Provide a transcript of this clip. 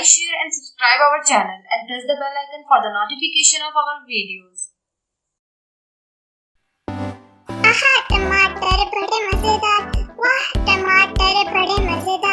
like, share and subscribe our channel and press the bell icon for the notification of our videos. आहा टमाटर बड़े मजेदार, वाह टमाटर बड़े मजेदार।